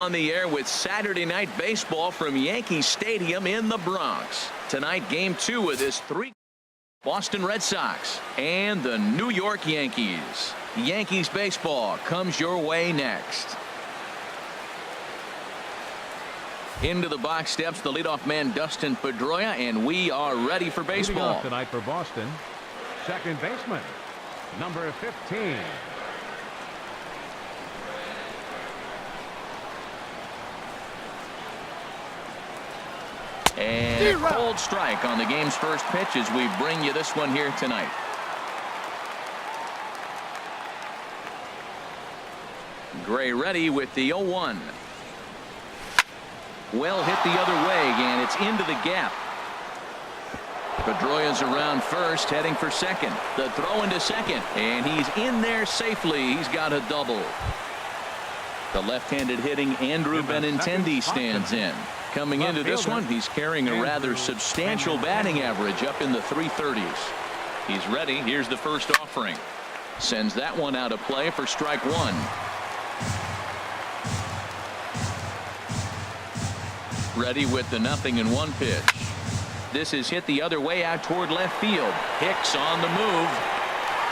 On the air with Saturday Night Baseball from Yankee Stadium in the Bronx. Tonight, Game 2 of this Boston Red Sox and the New York Yankees. Yankees baseball comes your way next. Into the box steps the leadoff man Dustin Pedroia, and we are ready for baseball. Leading off tonight for Boston, second baseman, number 15. And a cold strike on the game's first pitch as we bring you this one here tonight. Gray ready with the 0-1. Well hit the other way, and it's into the gap. Pedroia's around first, heading for second. The throw into second, and he's in there safely. He's got a double. The left-handed hitting Andrew Benintendi stands in. Coming into this one, he's carrying a rather substantial batting average up in the 330s. He's ready. Here's the first offering. Sends that one out of play for strike one. Ready with the 0-1 pitch. This is hit the other way out toward left field. Hicks on the move.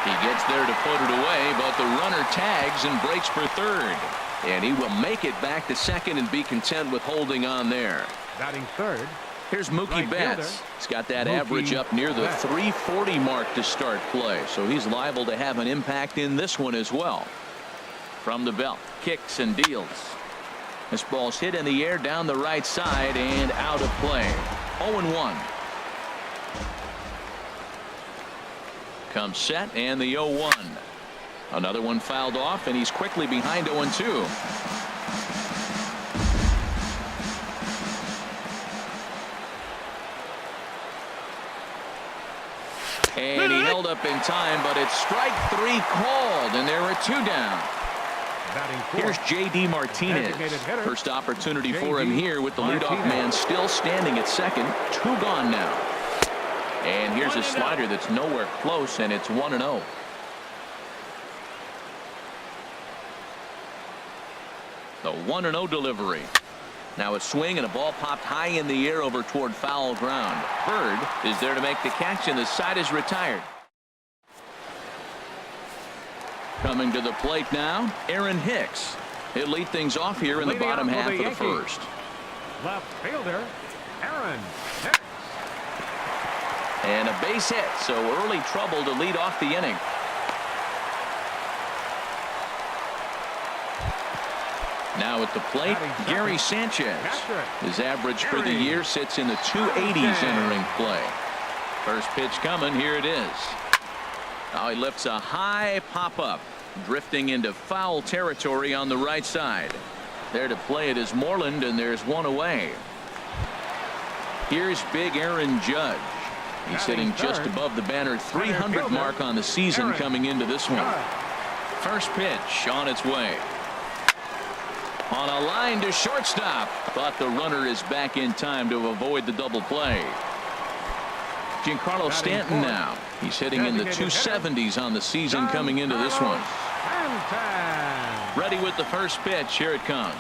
He gets there to put it away, but the runner tags and breaks for third. And he will make it back to second and be content with holding on there. Batting third. Here's Mookie Betts. He's got that average up near the 340 mark to start play, so he's liable to have an impact in this one as well. From the belt, kicks and deals. This ball's hit in the air down the right side and out of play. 0-1. Comes set and the 0-1. Another one fouled off, and he's quickly behind 0-2. And he held up in time, but it's strike three called, and there are two down. Here's J.D. Martinez. First opportunity for him here with the leadoff man still standing at second. Two gone now. And here's a slider that's nowhere close, and it's 1-0. The 1-0 delivery. Now a swing and a ball popped high in the air over toward foul ground. Bird is there to make the catch, and the side is retired. Coming to the plate now, Aaron Hicks. He'll lead things off here in the bottom half of the first. Left fielder, Aaron Hicks. And a base hit, so early trouble to lead off the inning. Now at the plate, Gary Sanchez. His average for the year sits in the 280s entering play. First pitch coming, here it is. Now he lifts a high pop-up, drifting into foul territory on the right side. There to play it is Moreland, and there's one away. Here's big Aaron Judge. He's hitting just above the banner 300 mark on the season coming into this one. First pitch on its way. On a line to shortstop, but the runner is back in time to avoid the double play. Giancarlo Stanton now. He's hitting in the 270s on the season coming into this one. Ready with the first pitch. Here it comes.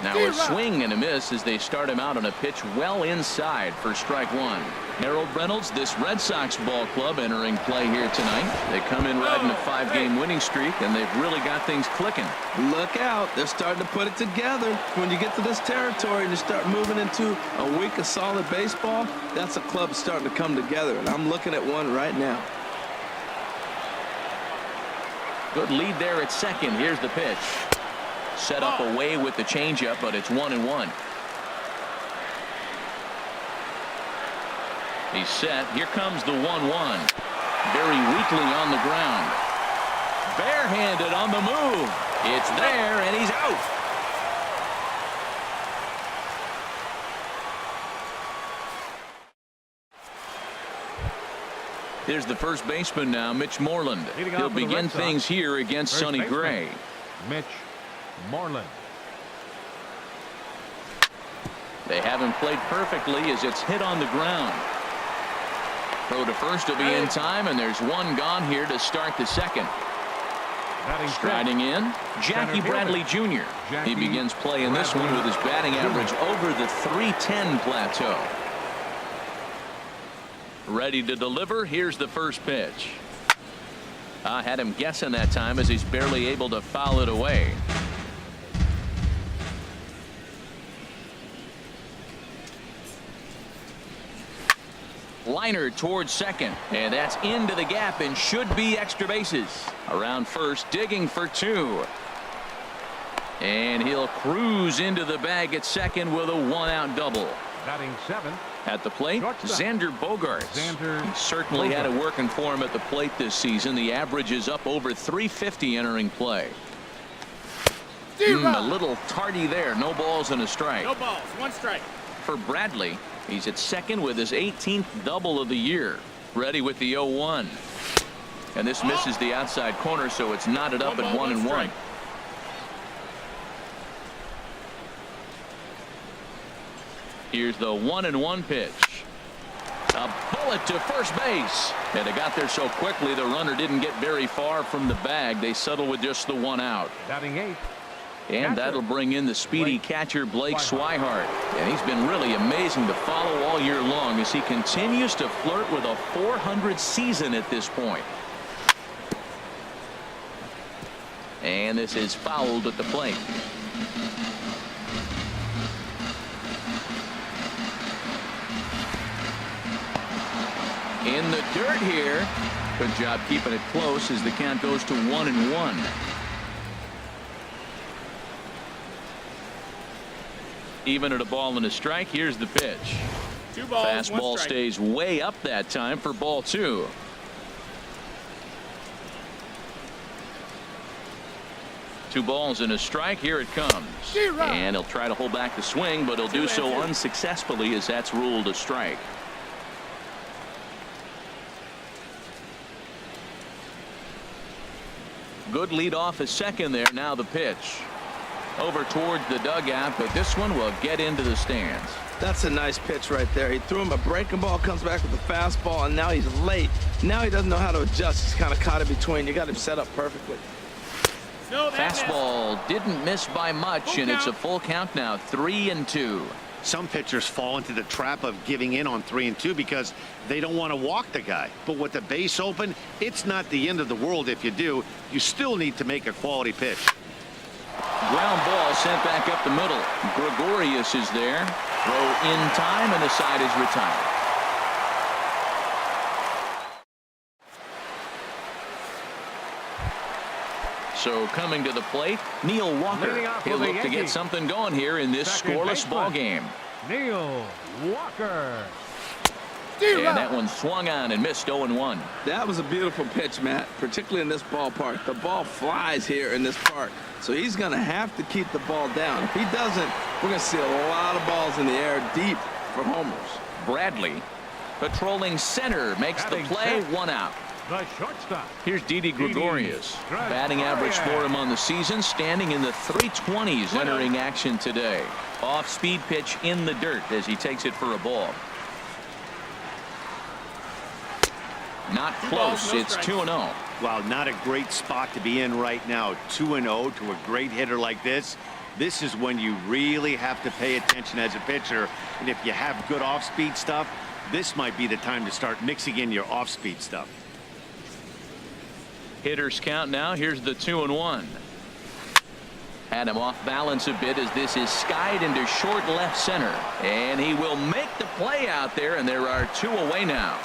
Now a swing and a miss as they start him out on a pitch well inside for strike one. Harold Reynolds, this Red Sox ball club entering play here tonight. They come in riding a 5-game winning streak, and they've really got things clicking. Look out. They're starting to put it together. When you get to this territory and you start moving into a week of solid baseball, that's a club starting to come together, and I'm looking at one right now. Good lead there at second. Here's the pitch. Set up away with the changeup, but it's 1-1. He's set. Here comes the 1-1. Very weakly on the ground. Barehanded on the move. It's there, and he's out. Here's the first baseman now, Mitch Moreland. He'll begin things here against Sonny Gray. Mitch Moreland. They haven't played perfectly as it's hit on the ground. Throw to first will be in time, and there's one gone here to start the second. Striding in, Jackie Bradley Jr. He begins playing this one with his batting average over the .310 plateau. Ready to deliver. Here's the first pitch. I had him guessing that time as he's barely able to foul it away. Liner towards second, and that's into the gap and should be extra bases. Around first, digging for two. And he'll cruise into the bag at second with a one-out double. Batting 7. At the plate, Xander Bogaerts. He certainly had it working for him at the plate this season. The average is up over .350 entering play. A little tardy there. No balls and a strike. No balls, one strike. For Bradley, he's at second with his 18th double of the year. Ready with the 0-1. And this misses the outside corner, so it's knotted up at 1-1. Here's the 1-1 pitch. A bullet to first base. And they got there so quickly the runner didn't get very far from the bag. They settle with just the one out. Batting 8. And that'll bring in the speedy catcher Blake Swihart. And he's been really amazing to follow all year long as he continues to flirt with a .400 season at this point. And this is fouled at the plate. In the dirt here. Good job keeping it close as the count goes to 1-1. Even at a ball and a strike. Here's the pitch. 2 balls, fastball stays way up that time for ball 2. Two balls and a strike. Here it comes. And he'll try to hold back the swing, but he'll do so unsuccessfully as that's ruled a strike. Good lead off at second there. Now the pitch. Over towards the dugout, but this one will get into the stands. That's a nice pitch right there. He threw him a breaking ball, comes back with a fastball, and now he's late. Now he doesn't know how to adjust. He's kind of caught in between. You got him set up perfectly. Fastball didn't miss by much, and it's a full count now. 3-2. Some pitchers fall into the trap of giving in on 3-2 because they don't want to walk the guy. But with the base open, it's not the end of the world if you do. You still need to make a quality pitch. Ground ball sent back up the middle. Gregorius is there. Throw in time, and the side is retired. So coming to the plate, Neil Walker. He'll look to get something going here in this scoreless ball game. Neil Walker. And that one swung on and missed 0-1. That was a beautiful pitch, Matt, particularly in this ballpark. The ball flies here in this park, so he's going to have to keep the ball down. If he doesn't, we're going to see a lot of balls in the air deep for homers. Bradley patrolling center makes the play. One out. The shortstop. Here's Didi Gregorius. Batting average for him on the season standing in the 320s entering action today. Off speed pitch in the dirt as he takes it for a ball. Not close. It's 2-0. Well, not a great spot to be in right now. 2-0 to a great hitter like this. This is when you really have to pay attention as a pitcher. And if you have good off-speed stuff, this might be the time to start mixing in your off-speed stuff. Hitters count now. Here's the 2-1. Had him off balance a bit as this is skied into short left center. And he will make the play out there, and there are 2 away now.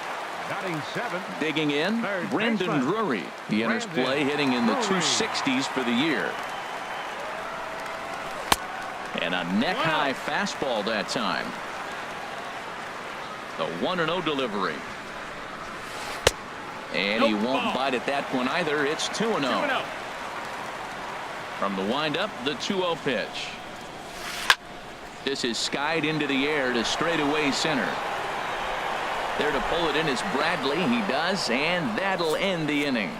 Batting 7. Digging in, Brendan Drury. He enters play hitting in the 260s for the year. And a neck-high fastball that time. The 1-0 delivery. And he won't bite at that one either. It's 2-0. From the windup, the 2-0 pitch. This is skied into the air to straightaway center. There to pull it in is Bradley. He does, and that'll end the inning.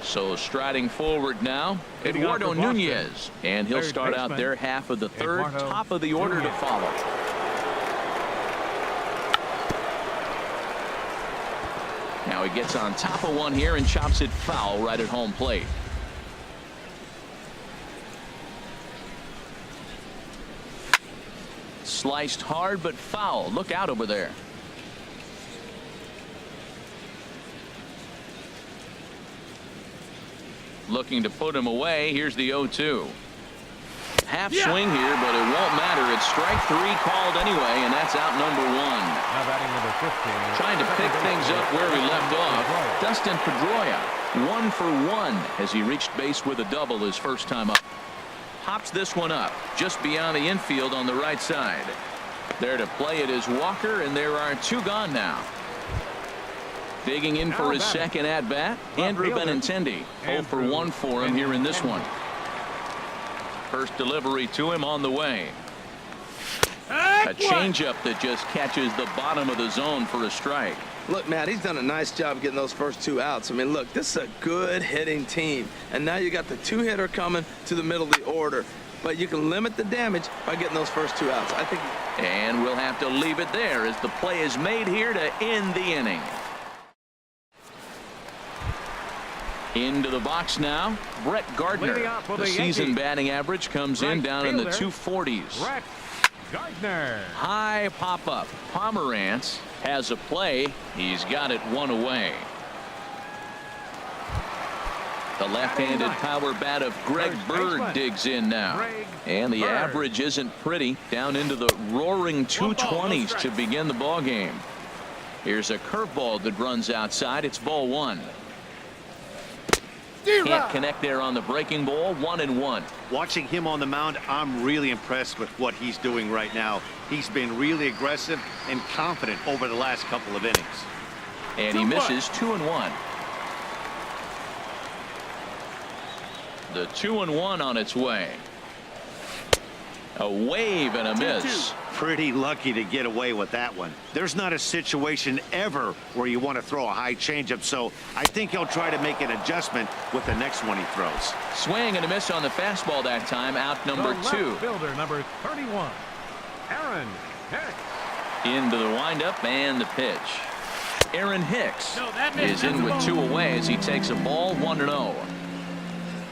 So striding forward now, Eduardo Nunez, and he'll start out their half of the third. Top of the order to follow. Now Now he gets on top of one here and chops it foul right at home plate. Sliced hard but foul. Look out over there. Looking to put him away. Here's the 0-2. Half swing here, but it won't matter. It's strike three called anyway, and that's out number one. Now batting number 15. Trying to pick things up where he left off. Dustin Pedroia, 1 for 1 as he reached base with a double his first time up. Hops this one up just beyond the infield on the right side. There to play it is Walker, and there are 2 gone now. Digging in for his second at bat, Andrew Benintendi. 0 for 1 for him here in this one. First delivery to him on the way. A changeup that just catches the bottom of the zone for a strike. Look, Matt, he's done a nice job getting those first 2 outs. I mean, look, this is a good hitting team. And now you got the 2-hitter coming to the middle of the order. But you can limit the damage by getting those first 2 outs. I think. And we'll have to leave it there as the play is made here to end the inning. Into the box now, Brett Gardner. The season batting average comes in down in the 240s. Brett Gardner. High pop-up. Pomerantz has a play. He's got it 1 away. The left-handed power bat of Greg Bird digs in now. And the average isn't pretty. Down into the roaring 220s to begin the ball game. Here's a curveball that runs outside. It's ball 1. Can't connect there on the breaking ball. 1-1. Watching him on the mound, I'm really impressed with what he's doing right now. He's been really aggressive and confident over the last couple of innings. And he misses 2-1. The 2-1 on its way. A wave and a miss. Pretty lucky to get away with that one. There's not a situation ever where you want to throw a high changeup, so I think he'll try to make an adjustment with the next one he throws. Swing and a miss on the fastball that time. Out number 2. Fielder number 31, Aaron Hicks. Into the windup and the pitch. Aaron Hicks is in with 2 away as he takes a ball. 1-0.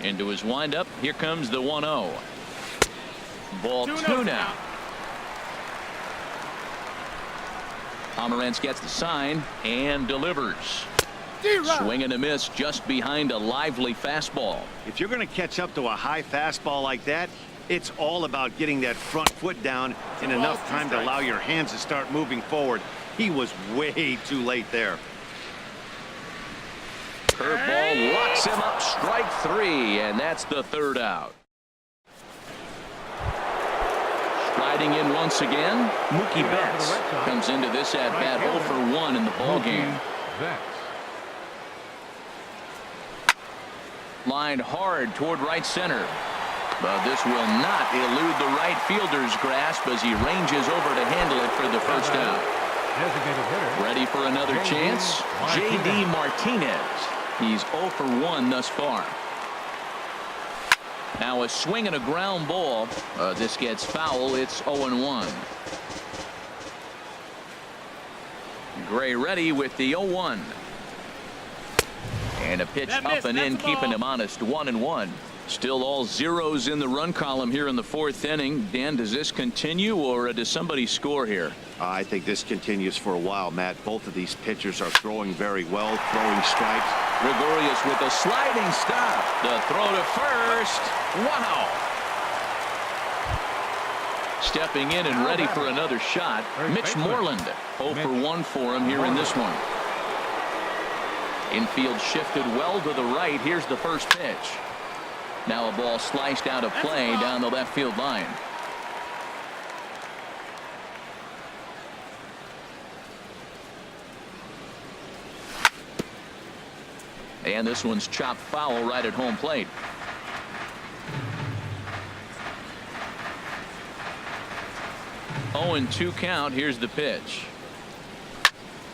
Into his windup. Here comes the 1-0. Ball 2 now. Pomerantz gets the sign and delivers. Swing and a miss just behind a lively fastball. If you're going to catch up to a high fastball like that, it's all about getting that front foot down in enough time to allow your hands to start moving forward. He was way too late there. Curveball locks him up. Strike 3, and that's the 3rd out. Riding in once again, Mookie Betts comes into this at bat 0 for 1 in the ball game. Lined hard toward right center, but this will not elude the right fielder's grasp as he ranges over to handle it for the first out. Ready for another chance? J.D. Martinez. He's 0 for 1 thus far. Now a swing and a ground ball. This gets foul. It's 0-1. Gray ready with the 0-1. And a pitch up and in, keeping him honest. 1-1. Still all zeros in the run column here in the 4th inning. Dan, does this continue, or does somebody score here? I think this continues for a while, Matt. Both of these pitchers are throwing very well, throwing strikes. Gregorius with a sliding stop. The throw to first. Wow. Stepping in and ready for another shot, Mitch Moreland. 0 for 1 for him here in this one. Infield shifted well to the right. Here's the first pitch. Now a ball sliced out of play down the left field line. And this one's chopped foul right at home plate. Oh, and 2 count. Here's the pitch.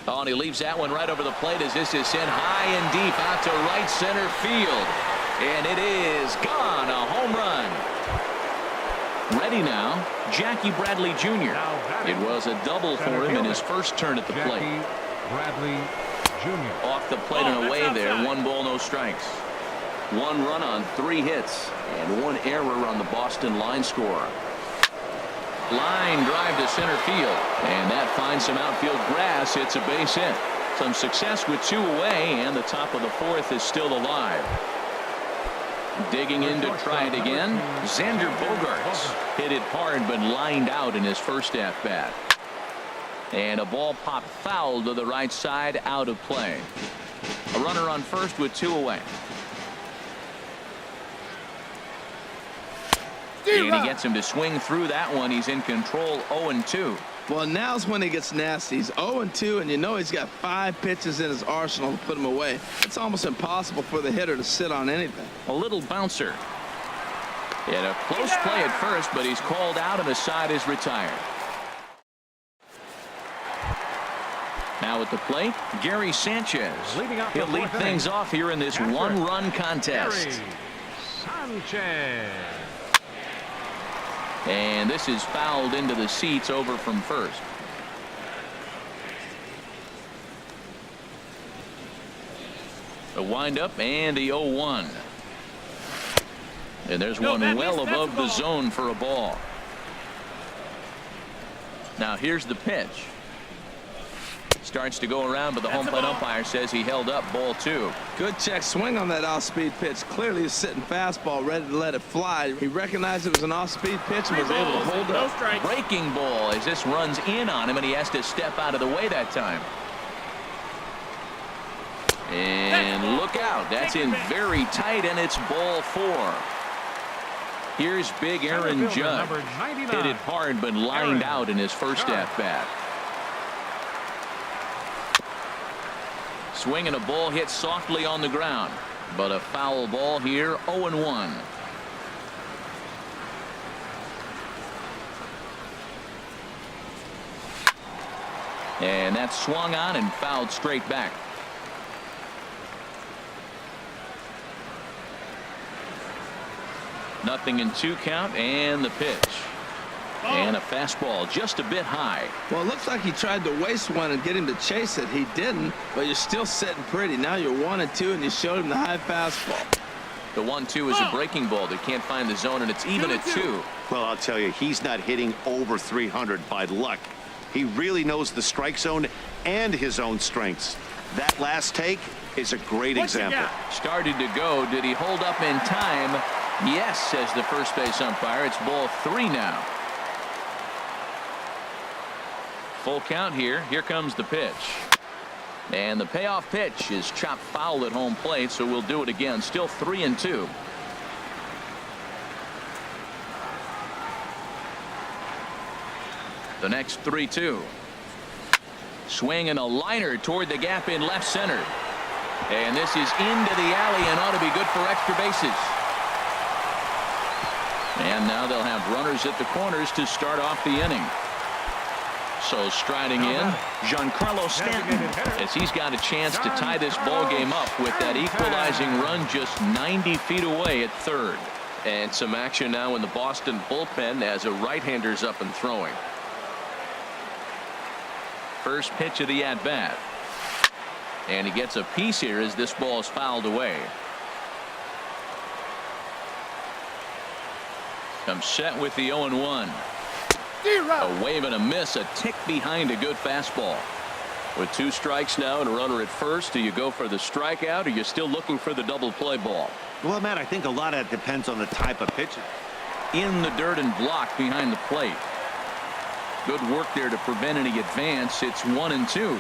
Oh, and he leaves that one right over the plate as this is sent high and deep out to right center field. And it is gone. A home run. Ready now, Jackie Bradley Jr. It was a double for him in his first turn at the plate. Jr. Off the plate and away there. 1 ball, no strikes. 1 run on 3 hits and 1 error on the Boston line score. Line drive to center field, and that finds some outfield grass. It's a base hit. Some success with 2 away, and the top of the 4th is still alive. Digging in to try it again. Xander Bogaerts hit it hard but lined out in his first at bat. And a ball popped foul to the right side, out of play. A runner on first with 2 away. And he gets him to swing through that one. He's in control, 0-2. Well, now's when he gets nasty. He's 0-2, and you know he's got 5 pitches in his arsenal to put him away. It's almost impossible for the hitter to sit on anything. A little bouncer. And a close play at first, but he's called out and the side is retired. Now at the plate, Gary Sanchez. He'll lead things off here in this 1-run contest. Gary Sanchez. And this is fouled into the seats over from first. A windup and the 0-1. And there's one well above the zone for a ball. Now here's the pitch. Starts to go around, but the home plate umpire says he held up, ball 2. Good check swing on that off-speed pitch. Clearly he's sitting fastball, ready to let it fly. He recognized it was an off-speed pitch and was able to hold up. Breaking ball as this runs in on him, and he has to step out of the way that time. And look out. That's in very tight, and it's ball 4. Here's big Aaron Judge. Hit it hard, but lined out in his first at-bat. Swing and a ball hit softly on the ground, but a foul ball here. 0-1. And that's swung on and fouled straight back. Nothing in 2 count, and the pitch. And a fastball just a bit high. Well, it looks like he tried to waste one and get him to chase it. He didn't, but you're still sitting pretty. Now you're 1-2, and you showed him the high fastball. The 1-2 is a breaking ball that can't find the zone, and it's even at 2. Well, I'll tell you, he's not hitting over 300 by luck. He really knows the strike zone and his own strengths. That last take is a great example. Started to go. Did he hold up in time? Yes, says the first base umpire. It's ball 3 now. Full count here. Here comes the pitch. And the payoff pitch is chopped foul at home plate, so we'll do it again. Still 3-2. The next 3-2. Swing and a liner toward the gap in left center. And this is into the alley and ought to be good for extra bases. And now they'll have runners at the corners to start off the inning. So striding in, Giancarlo Stanton, as he's got a chance to tie this ball game up with that equalizing run just 90 feet away at third. And some action now in the Boston bullpen as a right-hander's up and throwing. First pitch of the at-bat. And he gets a piece here as this ball is fouled away. Comes set with the 0-1. A wave and a miss, a tick behind a good fastball. With 2 strikes now and a runner at first, do you go for the strikeout or are you still looking for the double play ball? Well, Matt, I think a lot of it depends on the type of pitch. In the dirt and blocked behind the plate. Good work there to prevent any advance. It's 1-2.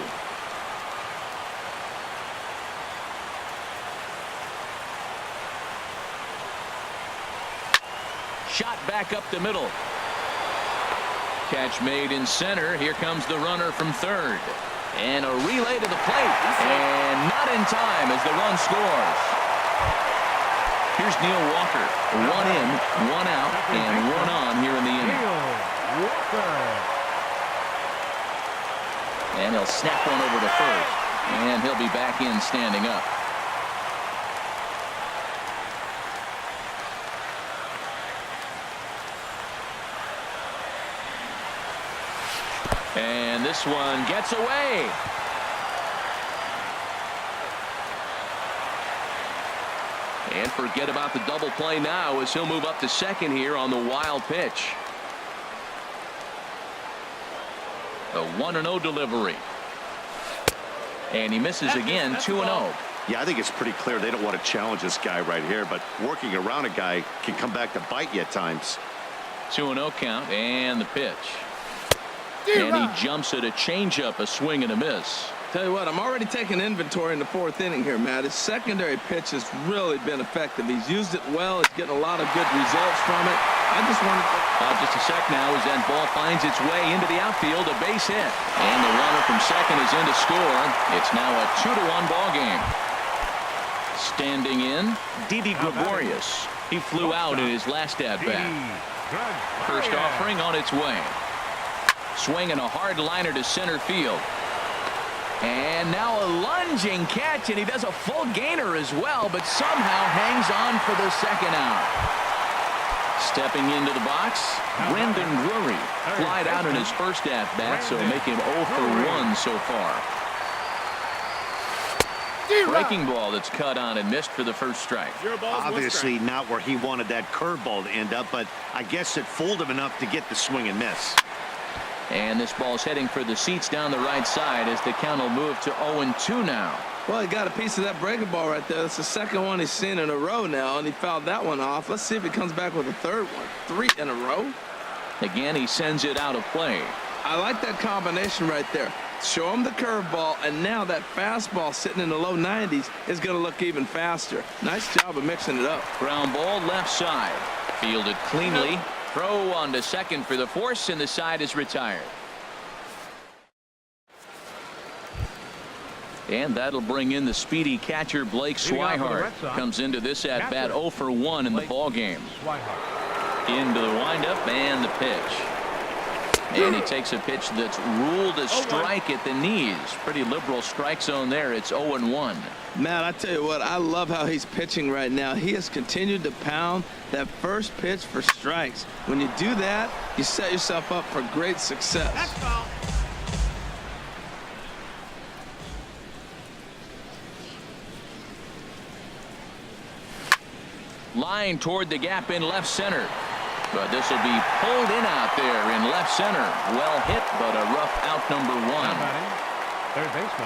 Shot back up the middle. Catch made in center. Here comes the runner from third. And a relay to the plate. And not in time as the run scores. Here's Neil Walker. 1 in, 1 out, and 1 on here in the inning. And he'll snap one over to first. And he'll be back in standing up. And this one gets away. And forget about the double play now as he'll move up to second here on the wild pitch. The 1-0 delivery. And he misses again, 2-0. Yeah, I think it's pretty clear they don't want to challenge this guy right here, but working around a guy can come back to bite you at times. 2-0 count and the pitch. And he jumps at a changeup, a swing and a miss. Tell you what, I'm already taking inventory in the fourth inning here, Matt. His secondary pitch has really been effective. He's used it well. He's getting a lot of good results from it. I just wanted to... Just a sec now as that ball finds its way into the outfield, a base hit. And the runner from second is in to score. It's now a 2-1 ball game. Standing in, Didi Gregorius. He flew out in his last at-bat. First offering on its way. Swinging a hard liner to center field. And now a lunging catch, and he does a full gainer as well, but somehow hangs on for the second out. Stepping into the box, Brendan Drury flied out in his first at-bat, so make him 0 for 1 so far. Breaking ball that's cut on and missed for the first strike. Obviously not where he wanted that curveball to end up, but I guess it fooled him enough to get the swing and miss. And this ball's heading for the seats down the right side as the count will move to 0-2 now. Well, he got a piece of that breaking ball right there. That's the second one he's seen in a row now, and he fouled that one off. Let's see if he comes back with a third one. 3 in a row. Again, he sends it out of play. I like that combination right there. Show him the curveball, and now that fastball sitting in the low 90s is going to look even faster. Nice job of mixing it up. Ground ball left side. Fielded cleanly. Throw on to second for the force, and the side is retired. And that'll bring in the speedy catcher Blake Swihart. Comes into this at bat 0 for 1 in the ball game. Into the windup and the pitch. And he takes a pitch that's ruled a strike at the knees. Pretty liberal strike zone there. It's 0-1. Matt, I tell you what, I love how he's pitching right now. He has continued to pound that first pitch for strikes. When you do that, you set yourself up for great success. Line toward the gap in left center. But this will be pulled in out there in left center. Well hit, but a rough out, number 1.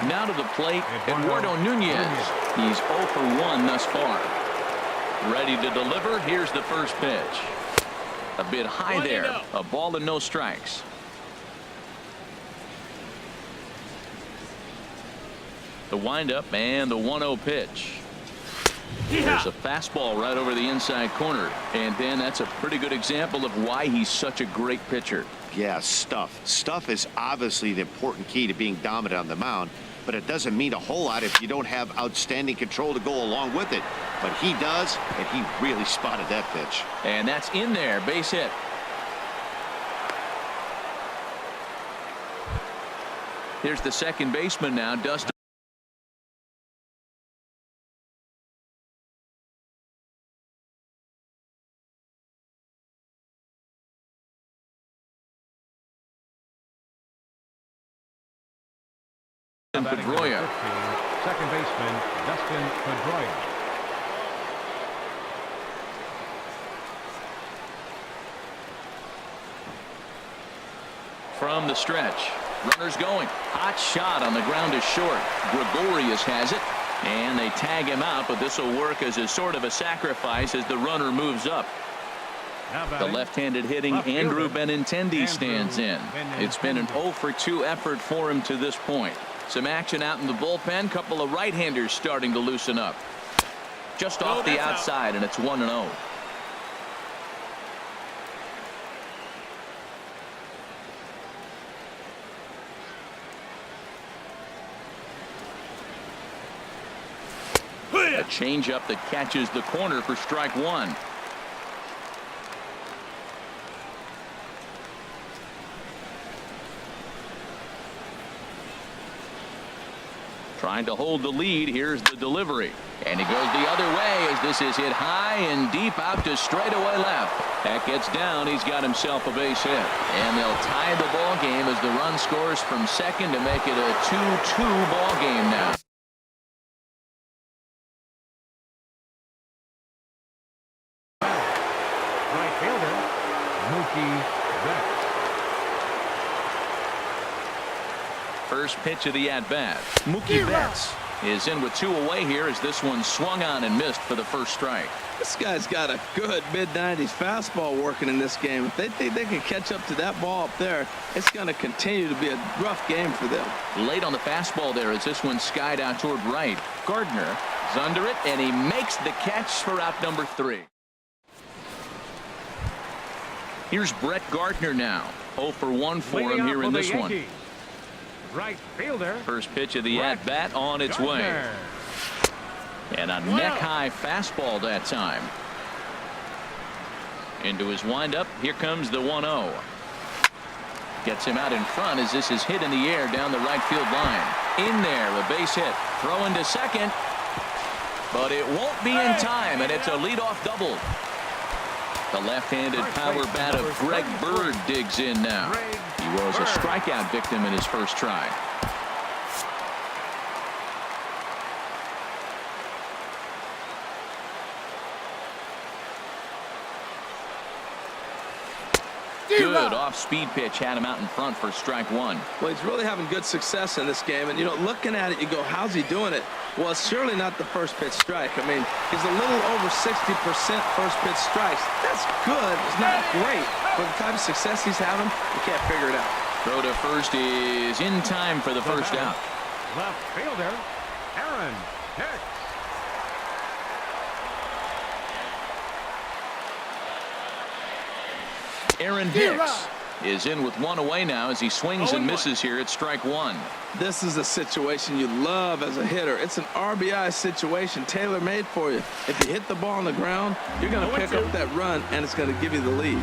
Now to the plate, Eduardo Nunez. He's 0 for 1 thus far. Ready to deliver. Here's the first pitch. A bit high there. A ball and no strikes. The windup and the 1-0 pitch. There's a fastball right over the inside corner. And Dan, that's a pretty good example of why he's such a great pitcher. Yeah, stuff. Stuff is obviously the important key to being dominant on the mound, but it doesn't mean a whole lot if you don't have outstanding control to go along with it. But he does, and he really spotted that pitch. And that's in there, base hit. Here's the second baseman now, Dustin. Pedroia. Second baseman Dustin Pedroia. From the stretch, runners going. Hot shot on the ground is short. Gregorius has it, and they tag him out, but this will work as a sort of a sacrifice as the runner moves up. The left-handed hitting Andrew Benintendi stands in. It's been an 0 for 2 effort for him to this point. Some action out in the bullpen. Couple of right-handers starting to loosen up. Just off the outside, and it's 1-0. A changeup that catches the corner for strike 1. Trying to hold the lead. Here's the delivery. And he goes the other way as this is hit high and deep out to straightaway left. That gets down. He's got himself a base hit. And they'll tie the ball game as the run scores from second to make it a 2-2 ball game now. fielder, Mookie Betts. First pitch of the at-bat. Mookie Betts is in with 2 away here as this one swung on and missed for the first strike. This guy's got a good mid-90s fastball working in this game. If they think they can catch up to that ball up there, it's going to continue to be a rough game for them. Late on the fastball there as this one skied out toward right. Gardner is under it, and he makes the catch for out number 3. Here's Brett Gardner now. 0 for 1 for him here in this one. Right fielder. First pitch of the at-bat on its way. And a neck-high fastball that time. Into his windup. Here comes the 1-0. Gets him out in front as this is hit in the air down the right field line. In there, a base hit. Throw into second. But it won't be in time, and it's a leadoff double. The left-handed power bat of Greg Bird digs in now. He was a strikeout victim in his first try. Good off-speed pitch had him out in front for strike 1. Well, he's really having good success in this game. And, you know, looking at it, you go, how's he doing it? Well, it's surely not the first pitch strike. I mean, he's a little over 60% first pitch strikes. That's good. It's not great. But the type of success he's having, you can't figure it out. Throw to first is in time for the first out. Left fielder, Aaron Hicks. Aaron Hicks is in with 1 away now as he swings and misses here at strike 1. This is a situation you love as a hitter. It's an RBI situation tailor-made for you. If you hit the ball on the ground, you're going to pick up that run, and it's going to give you the lead.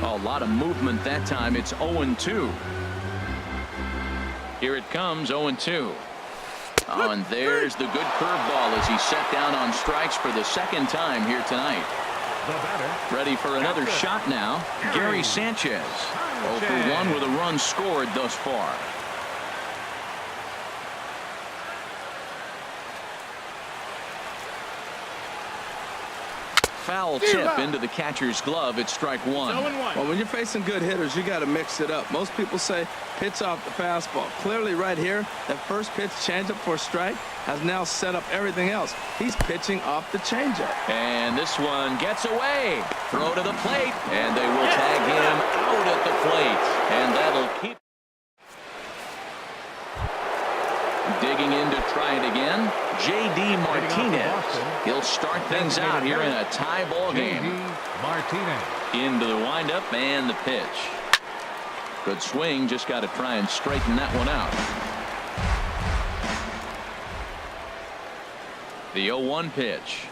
A lot of movement that time. It's 0-2. Here it comes, 0-2. Oh, and there's the good curveball as he's set down on strikes for the second time here tonight. Ready for another shot now. Gary Sanchez. 0 for 1 with a run scored thus far. Foul tip into the catcher's glove at strike 1. Well, when you're facing good hitters, you got to mix it up. Most people say pitch off the fastball. Clearly right here, that first pitch changeup for a strike has now set up everything else. He's pitching off the changeup. And this one gets away. Throw to the plate, and they will tag him out at the plate. And that'll keep digging in to try it again. J.D. Martinez. He'll start things out here in a tie ball game. Martinez. Into the windup and the pitch. Good swing. Just got to try and straighten that one out. The 0-1 pitch.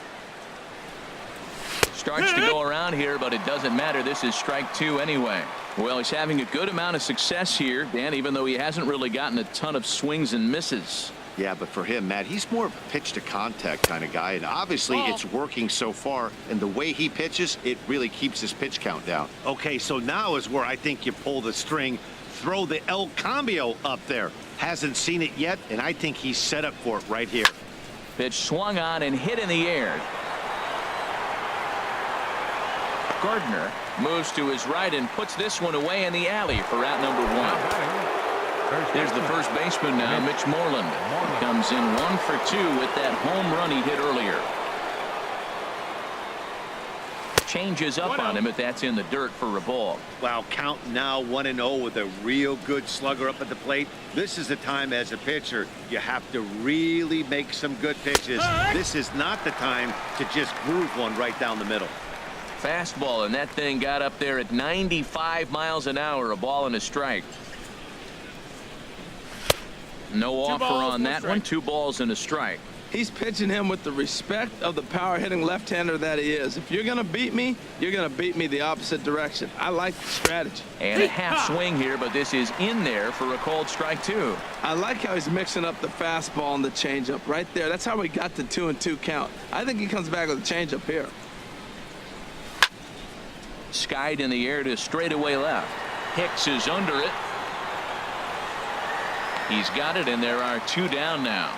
Starts to go around here, but it doesn't matter. This is strike 2 anyway. Well, he's having a good amount of success here, Dan, even though he hasn't really gotten a ton of swings and misses. Yeah, but for him, Matt, he's more of a pitch to contact kind of guy, and obviously it's working so far, and the way he pitches, it really keeps his pitch count down. Okay, so now is where I think you pull the string, throw the El Cambio up there. Hasn't seen it yet, and I think he's set up for it right here. Pitch swung on and hit in the air. Gardner moves to his right and puts this one away in the alley for out number 1. There's the first baseman now, Mitch Moreland. Comes in 1 for 2 with that home run he hit earlier. Changes up on him, but that's in the dirt for a ball. Wow, count now 1-0 with a real good slugger up at the plate. This is the time as a pitcher you have to really make some good pitches. This is not the time to just groove one right down the middle. Fastball, and that thing got up there at 95 miles an hour, a ball and a strike. No offer on that one. 2 balls and a strike. He's pitching him with the respect of the power-hitting left-hander that he is. If you're going to beat me, you're going to beat me the opposite direction. I like the strategy. And a half swing here, but this is in there for a called strike 2. I like how he's mixing up the fastball and the changeup right there. That's how we got the 2-2 count. I think he comes back with a changeup here. Skied in the air to straightaway left. Hicks is under it. He's got it, and there are 2 down now.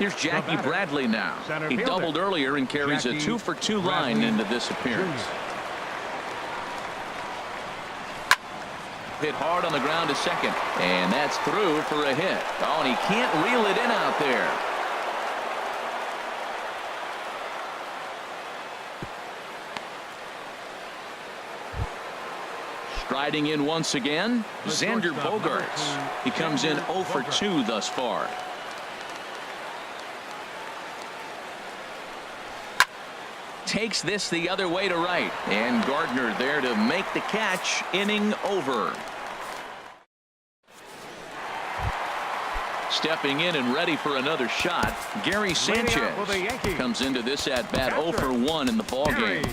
Here's Jackie Bradley now. Center He fielder. doubled earlier and carries a Jackie 2-for-2 line Bradley into this appearance. Hit hard on the ground to second, and that's through for a hit. Oh, and he can't reel it in out there. Striding in once again, Xander Bogaerts. He comes in 0 for 2 thus far. Takes this the other way to right, and Gardner there to make the catch. Inning over. Stepping in and ready for another shot, Gary Sanchez comes into this at bat 0 for 1 in the ball game.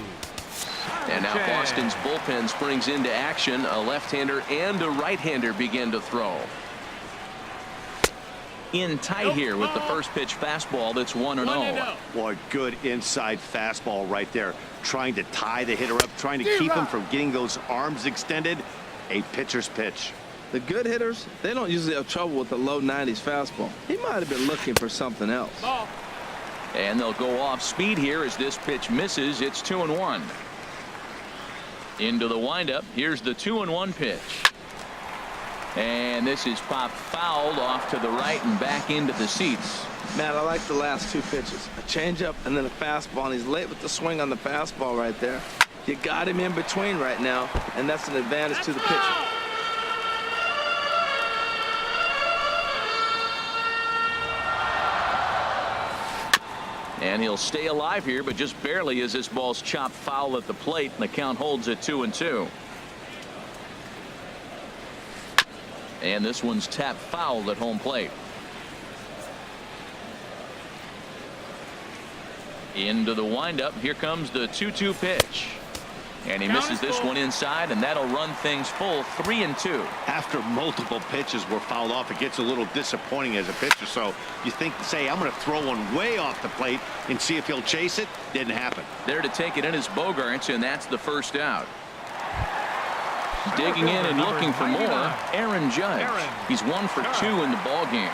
And now Boston's bullpen springs into action. A left-hander and a right-hander begin to throw. In tight here with the first pitch fastball that's 1-0. Boy, good inside fastball right there. Trying to tie the hitter up, trying to keep him from getting those arms extended. A pitcher's pitch. The good hitters, they don't usually have trouble with the low 90s fastball. He might have been looking for something else. And they'll go off speed here as this pitch misses. It's 2-1. Into the windup. Here's the 2-1 pitch. And this is popped fouled off to the right and back into the seats. Matt, I like the last two pitches. A changeup and then a fastball. And he's late with the swing on the fastball right there. You got him in between right now, and that's an advantage to the pitcher. And he'll stay alive here, but just barely as this ball's chopped foul at the plate, and the count holds at 2-2. And this one's tapped foul at home plate. Into the windup. Here comes the 2-2 pitch. And he misses this one inside, and that'll run things full 3-2. After multiple pitches were fouled off, it gets a little disappointing as a pitcher. So you think, say, I'm going to throw one way off the plate and see if he'll chase it. Didn't happen. There to take it in is Bogaerts, and that's the first out. Digging in and looking for more, Aaron Judge. He's 1 for 2 in the ball game.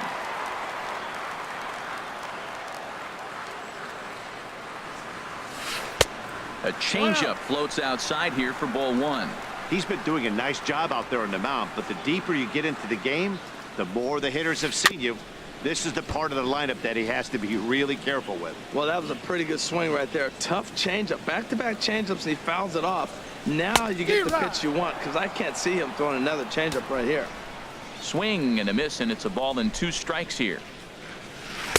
A changeup floats outside here for ball 1. He's been doing a nice job out there on the mound, but the deeper you get into the game, the more the hitters have seen you. This is the part of the lineup that he has to be really careful with. Well, that was a pretty good swing right there. Tough changeup. Back-to-back changeups, and he fouls it off. Now you get the pitch you want, because I can't see him throwing another changeup right here. Swing and a miss, and it's a ball and 2 strikes here.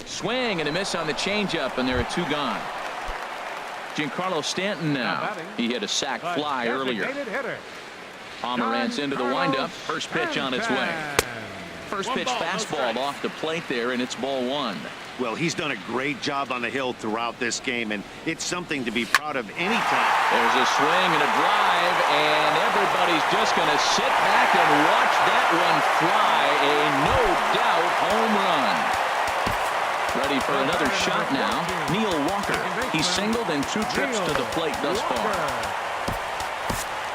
Swing and a miss on the changeup, and there are 2 gone. Giancarlo Stanton now. He hit a sac fly earlier. Pomeranz into the windup. First pitch on its way. First pitch fastball off the plate there, and it's ball 1. Well, he's done a great job on the hill throughout this game, and it's something to be proud of anytime. There's a swing and a drive, and everybody's just going to sit back and watch that one fly. A no-doubt home run. Ready for another shot now. Neil Walker. He's singled in 2 trips to the plate thus far.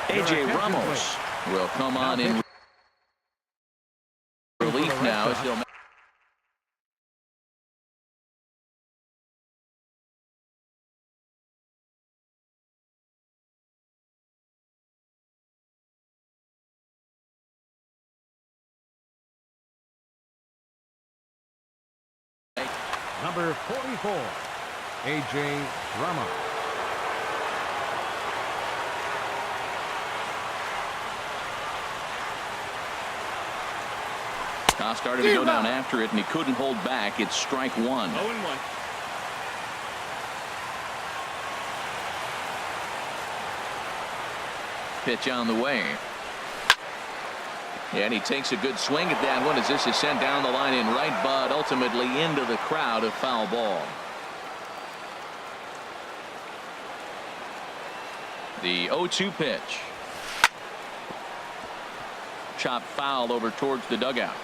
A.J. Ramos will come on in relief now as he'll. Number 44, A.J. Ramos. Started to go down after it, and he couldn't hold back. It's strike 1. 0-1. Pitch on the way. And he takes a good swing at that one as this is sent down the line in right, but ultimately into the crowd, a foul ball. The 0-2 pitch. Chop foul over towards the dugout.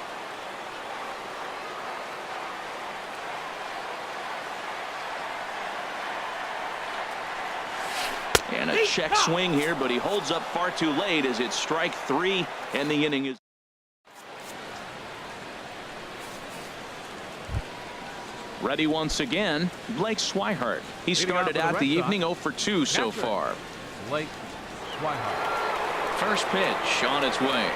And a check swing here, but he holds up far too late as it's strike 3, and the inning is. Ready once again, Blake Swihart. He started out the evening 0 for 2 so far. Blake Swihart. First pitch on its way.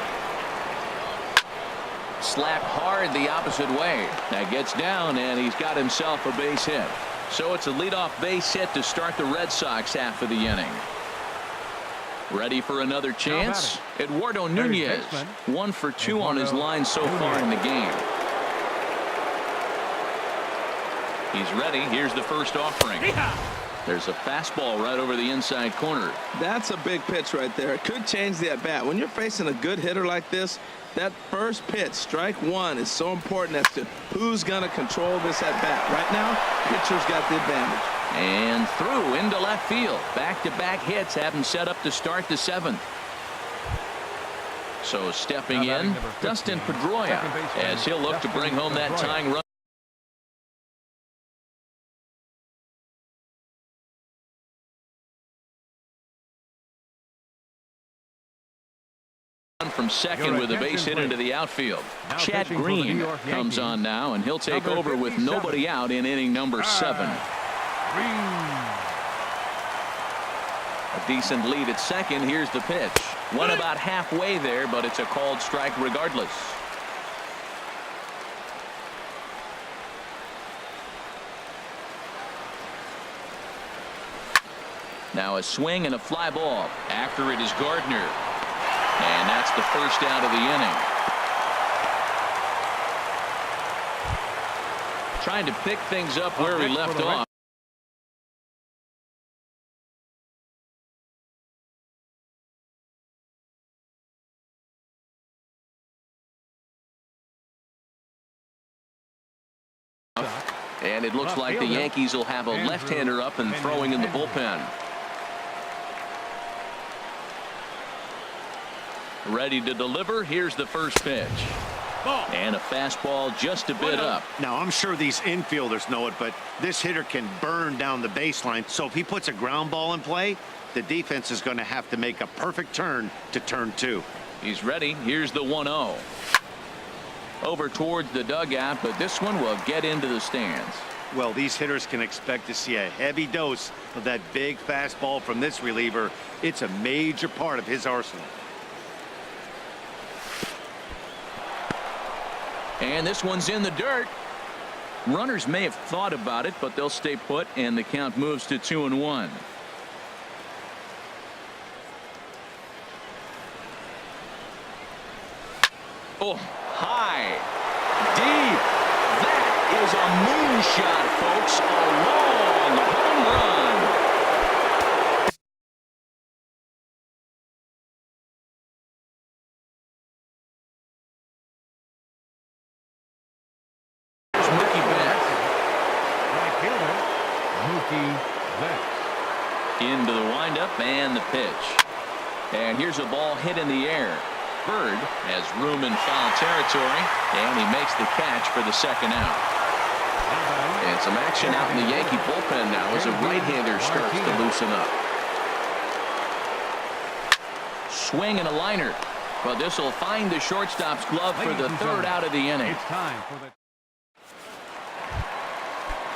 Slapped hard the opposite way. That gets down, and he's got himself a base hit. So it's a leadoff base hit to start the Red Sox half of the inning. Ready for another chance? Eduardo Nunez, 1 for 2 on his line so far in the game. He's ready. Here's the first offering. There's a fastball right over the inside corner. That's a big pitch right there. It could change the at bat. When you're facing a good hitter like this, that first pitch, strike one, is so important as to who's going to control this at bat. Right now, pitcher's got the advantage. And through into left field. Back-to-back hits have him set up to start the 7th. So stepping in, Dustin Pedroia, as he'll look to bring home that tying run. From second with a base hit into the outfield. Chad Green comes on now, and he'll take over with nobody out in inning number 7. A decent lead at second. Here's the pitch. Went about halfway there, but it's a called strike regardless. Now a swing and a fly ball. After it is Gardner. And that's the first out of the inning. Trying to pick things up where he left off. And it looks like the Yankees will have a left-hander up and throwing in the bullpen. Ready to deliver. Here's the first pitch. And a fastball just a bit up. Now, I'm sure these infielders know it, but this hitter can burn down the baseline. So if he puts a ground ball in play, the defense is going to have to make a perfect turn to turn 2. He's ready. Here's the 1-0. Over towards the dugout, but this one will get into the stands. Well, these hitters can expect to see a heavy dose of that big fastball from this reliever. It's a major part of his arsenal. And this one's in the dirt. Runners may have thought about it, but they'll stay put, and the count moves to 2-1. Oh, high, deep. That is a moonshot, folks. A long home run. Into the windup and the pitch. And here's a ball hit in the air. Bird has room in foul territory, and he makes the catch for the second out. And some action out in the Yankee bullpen now as a right-hander starts to loosen up. Swing and a liner, but this will find the shortstop's glove for the 3rd out of the inning. It's time for the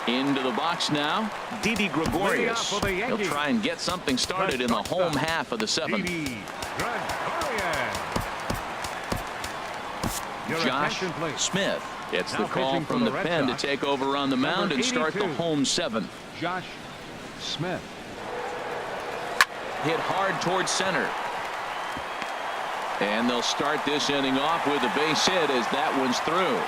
Into the box now, Didi Gregorius. He'll try and get something started in the home half of the 7th. Josh Smith gets the call from the pen to take over on the mound and start the home 7th. Josh Smith. Hit hard towards center. And they'll start this inning off with a base hit as that one's through.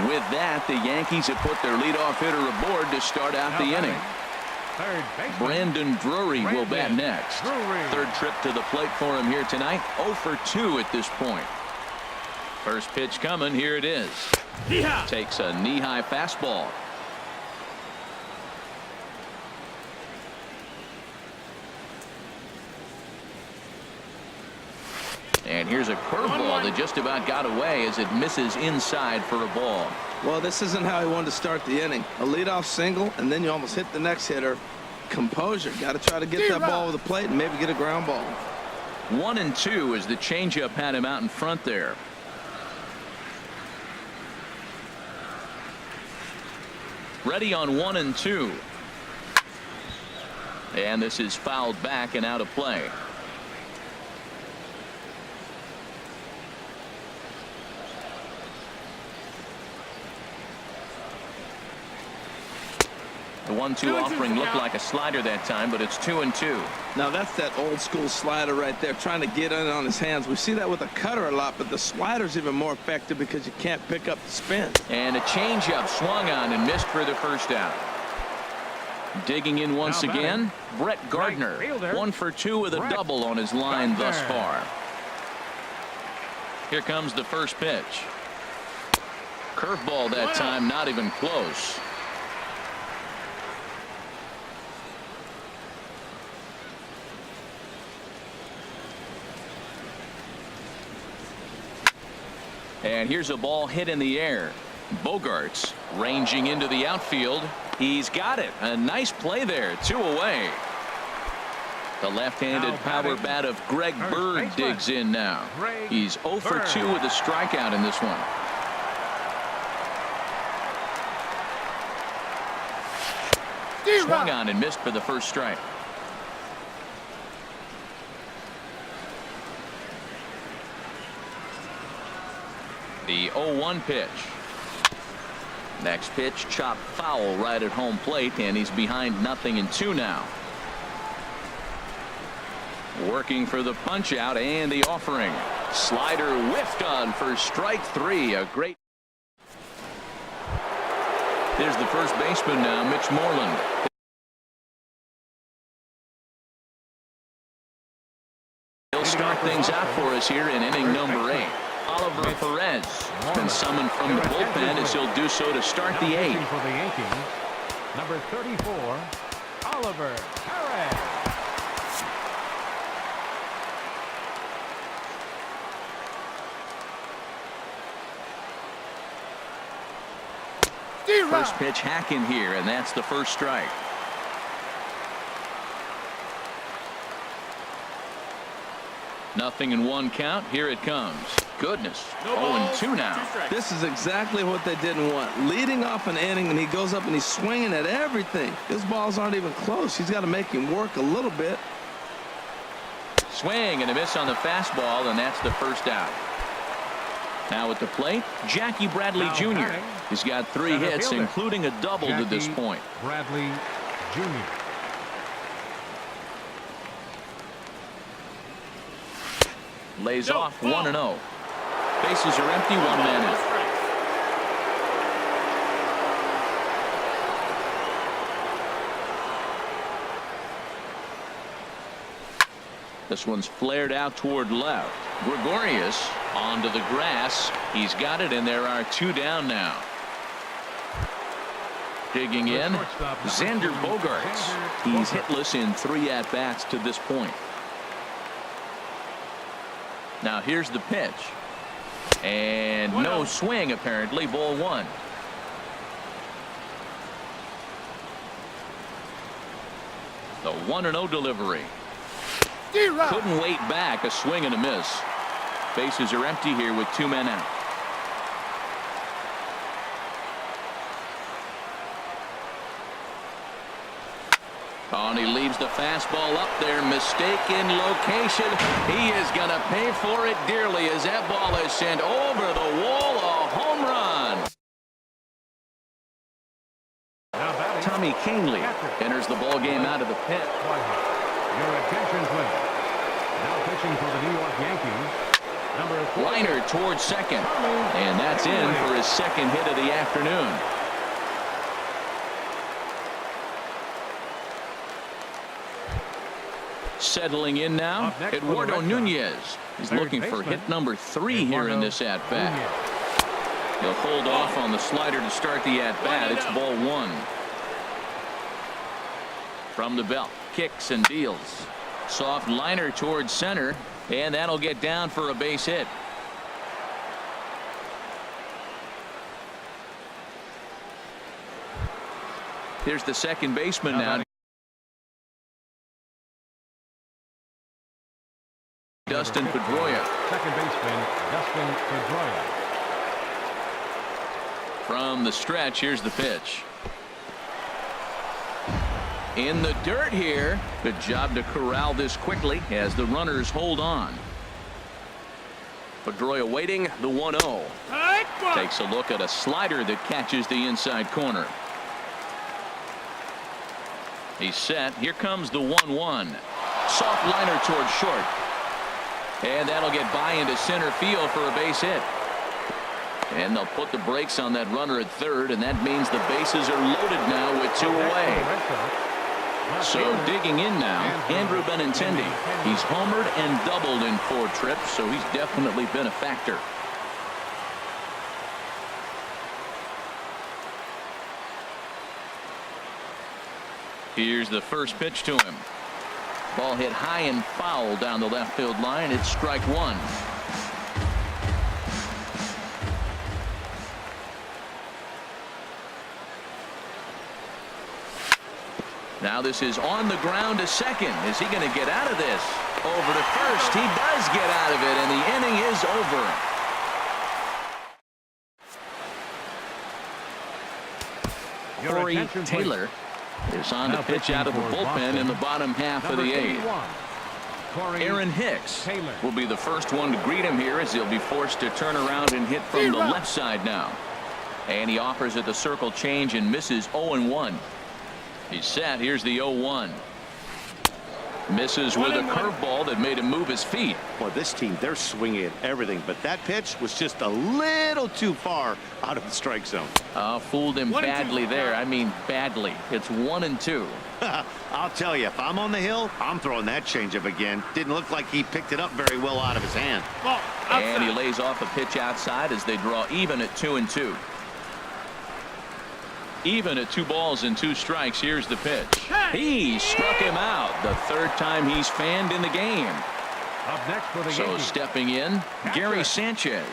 With that, the Yankees have put their leadoff hitter aboard to start out the inning. Brandon Drury will bat next. 3rd trip to the plate for him here tonight. 0 for 2 at this point. First pitch coming. Here it is. Takes a knee-high fastball. And here's a curveball that just about got away as it misses inside for a ball. Well, this isn't how he wanted to start the inning. A leadoff single, and then you almost hit the next hitter. Composure. Got to try to get that ball over the plate and maybe get a ground ball. 1-2 as the changeup had him out in front there. Ready on 1-2. And this is fouled back and out of play. The 1-2 offering looked like a slider that time, but it's 2-2. Now that's that old school slider right there, trying to get in on his hands. We see that with a cutter a lot, but the slider's even more effective because you can't pick up the spin. And a changeup swung on and missed for the first out. Digging in once again, Brett Gardner. 1 for 2 with a double on his line thus far. Here comes the first pitch. Curveball that time, not even close. And here's a ball hit in the air. Bogarts ranging into the outfield. He's got it. A nice play there. 2 away. The left-handed power bat of Greg Bird digs in now. He's 0 for 2 with a strikeout in this one. Swung on and missed for the first strike. The 0-1 pitch. Next pitch chopped foul right at home plate, and he's behind 0-2 now. Working for the punch out and the offering. Slider whiffed on for strike 3. A great. There's the first baseman now, Mitch Moreland. He'll start things out for us here in inning number 8. Oliver Perez has been summoned from the bullpen as he'll do so to start the 8th. For the Yankees, number 34, Oliver Perez. First pitch hacking here, and that's the first strike. Nothing in 1 count. Here it comes. Goodness. 0-2 now. This is exactly what they didn't want. Leading off an inning, and he goes up and he's swinging at everything. His balls aren't even close. He's got to make him work a little bit. Swing and a miss on the fastball, and that's the first out. Now at the plate, Jackie Bradley Jr. He's got 3 hits, including a double to this point. Bradley Jr. Lays off 1-0. Bases are empty, 1 man out. This one's flared out toward left. Gregorius onto the grass. He's got it, and there are 2 down now. Digging in, Xander Bogarts. He's hitless in 3 at-bats to this point. Now here's the pitch. And no swing, apparently. Ball 1. The 1-0 delivery. Couldn't wait back. A swing and a miss. Bases are empty here with 2 men out. Oh, and he leaves the fastball up there. Mistaken location. He is going to pay for it dearly as that ball is sent over the wall. A home run. Tommy Kahnle enters the ball game out of the pit. Your attention, please. Now pitching for the New York Yankees, number 4. Liner towards second. And that's in for his 2nd hit of the afternoon. Settling in now, Eduardo Nunez. He's looking for hit number 3 here in this at-bat. He'll hold off on the slider to start the at-bat. It's ball 1. From the belt, kicks and deals. Soft liner towards center, and that'll get down for a base hit. Here's the second baseman now. Dustin Pedroia. Second baseman, Dustin Pedroia. From the stretch, here's the pitch. In the dirt here. Good job to corral this quickly as the runners hold on. Pedroia waiting the 1-0. Takes a look at a slider that catches the inside corner. He's set. Here comes the 1-1. Soft liner towards short. And that'll get by into center field for a base hit. And they'll put the brakes on that runner at third, and that means the bases are loaded now with 2 away. So digging in now, Andrew Benintendi. He's homered and doubled in 4 trips, so he's definitely been a factor. Here's the first pitch to him. Ball hit high and foul down the left field line. It's strike 1. Now this is on the ground to second. Is he going to get out of this? Over to first. He does get out of it, and the inning is over. Corey Taylor is on to pitch out of the bullpen in the bottom half of the 8th. Aaron Hicks will be the first one to greet him here as he'll be forced to turn around and hit from the left side now. And he offers at the circle change and misses 0-1. He's set. Here's the 0-1. Misses with a curveball that made him move his feet. Boy, this team, they're swinging at everything, but that pitch was just a little too far out of the strike zone. Fooled him badly there. I mean badly. It's 1-2. I'll tell you, if I'm on the hill, I'm throwing that changeup again. Didn't look like he picked it up very well out of his hand. And he lays off a pitch outside as they draw even at 2-2. Even at 2 balls and 2 strikes. Here's the pitch. He struck him out. The 3rd time he's fanned in the game. Up next for the So Yankees. stepping in, Gary Sanchez.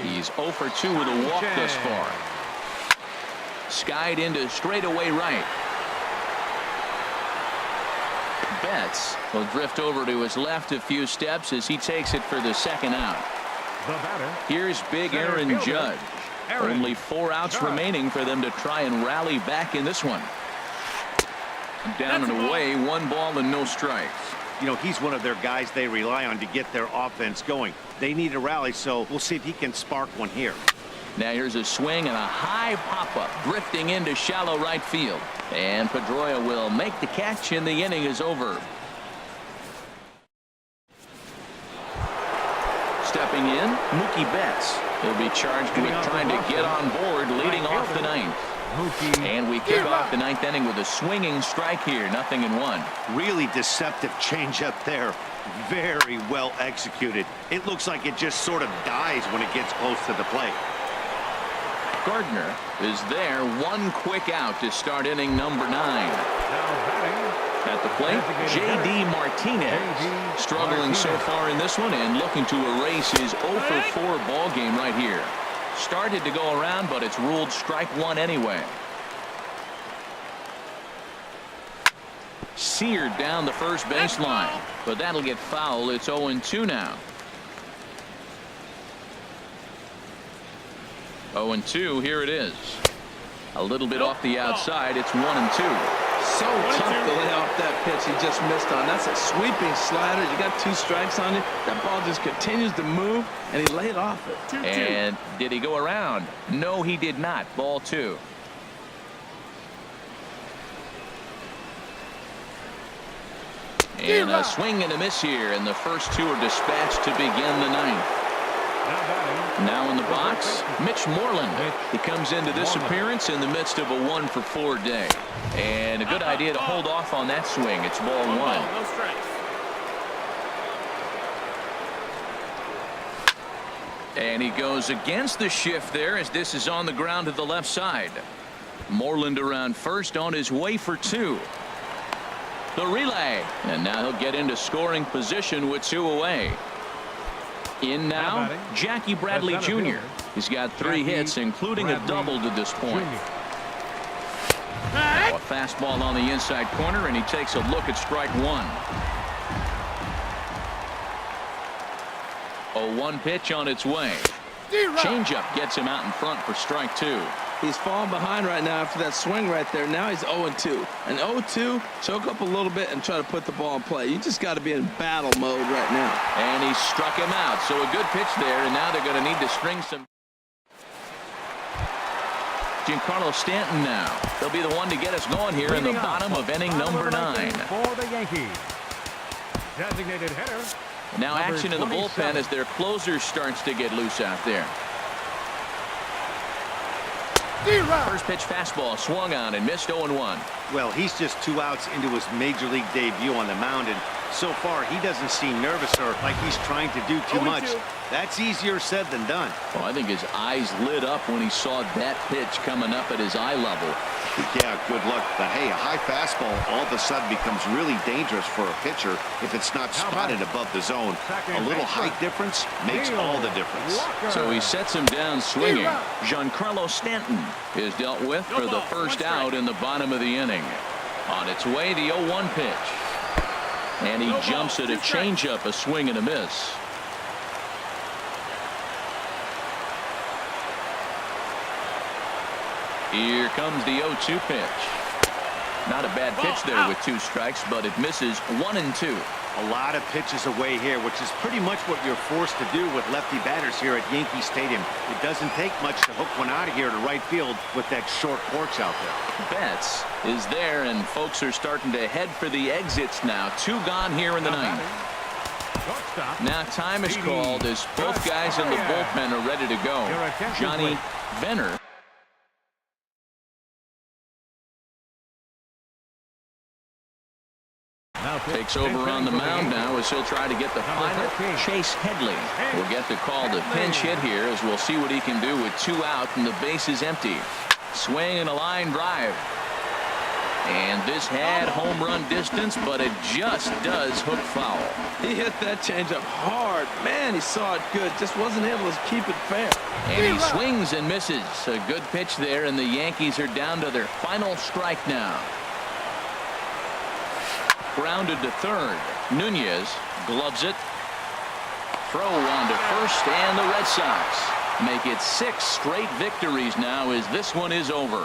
He's 0 for 2 with a walk thus far. Skied into straightaway right. Betts will drift over to his left a few steps as he takes it for the 2nd out. The batter. Here's big Aaron Judge. Only 4 outs remaining for them to try and rally back in this one. Down and away, 1 ball and no strikes. You know, he's one of their guys they rely on to get their offense going. They need a rally, so we'll see if he can spark one here. Now here's a swing and a high pop-up drifting into shallow right field. And Pedroia will make the catch, and the inning is over. Stepping in, Mookie Betts. He'll be charged with trying to get on board leading off the 9th. And we kick off the 9th inning with a swinging strike here. 0-1. Really deceptive changeup there. Very well executed. It looks like it just sort of dies when it gets close to the plate. Gardner is there. 1 quick out to start inning number 9. At the plate, J.D. Martinez. Struggling so far in this one and looking to erase his 0 for 4 ball game right here. Started to go around, but it's ruled strike 1 anyway. Seared down the first baseline, but that'll get foul. It's 0-2 now. 0-2, here it is. A little bit off the outside. It's 1-2. So tough to lay off that pitch he just missed on. That's a sweeping slider. You got 2 strikes on you. That ball just continues to move, and he laid off it. And did he go around? No, he did not. Ball 2. And a swing and a miss here, and the first 2 are dispatched to begin the 9th. Now in the box, Mitch Moreland. He comes into this appearance in the midst of a 1 for 4 day. And a good idea to hold off on that swing. It's ball 1. No strikes. And he goes against the shift there as this is on the ground to the left side. Moreland around first on his way for 2. The relay. And now he'll get into scoring position with 2 away. In now, Jackie Bradley Jr. He's got 3 hits, including a double to this point. Now a fastball on the inside corner, and he takes a look at strike 1. 0-1 pitch on its way. Changeup gets him out in front for strike 2. He's falling behind right now after that swing right there. Now he's 0-2. And 0-2, choke up a little bit and try to put the ball in play. You just got to be in battle mode right now. And he struck him out. So a good pitch there, and now they're going to need to string some. Giancarlo Stanton now. They'll be the one to get us going here in the bottom of inning number 9. For the Yankees. Designated hitter. Now action in the bullpen as their closer starts to get loose out there. First pitch fastball swung on and missed 0-1. Well, he's just 2 outs into his major league debut on the mound, and so far he doesn't seem nervous or like he's trying to do too much. That's easier said than done. Well, I think his eyes lit up when he saw that pitch coming up at his eye level. Yeah, good luck. But hey, a high fastball all of a sudden becomes really dangerous for a pitcher if it's not spotted above the zone. A little height difference makes all the difference. So he sets him down swinging. Giancarlo Stanton is dealt with for the first out in the bottom of the inning. On its way, the 0-1 pitch. And he jumps at a changeup, a swing and a miss. Here comes the 0-2 pitch. Not a bad pitch there with 2 strikes, but it misses 1-2. A lot of pitches away here, which is pretty much what you're forced to do with lefty batters here at Yankee Stadium. It doesn't take much to hook one out of here to right field with that short porch out there. Betts is there, and folks are starting to head for the exits now. 2 gone here in the 9th. Now time is called as both guys in the bullpen are ready to go. Johnny Venner takes over on the mound now as he'll try to get the final. Chase Headley will get the call to pinch hit here as we'll see what he can do with 2 out and the base is empty. Swing and a line drive. And this had home run distance, but it just does hook foul. He hit that changeup hard. Man, he saw it good. Just wasn't able to keep it fair. And he swings and misses. A good pitch there, and the Yankees are down to their final strike now. Grounded to third. Nunez gloves it. Throw on to first, and the Red Sox make it 6 straight victories now as this one is over.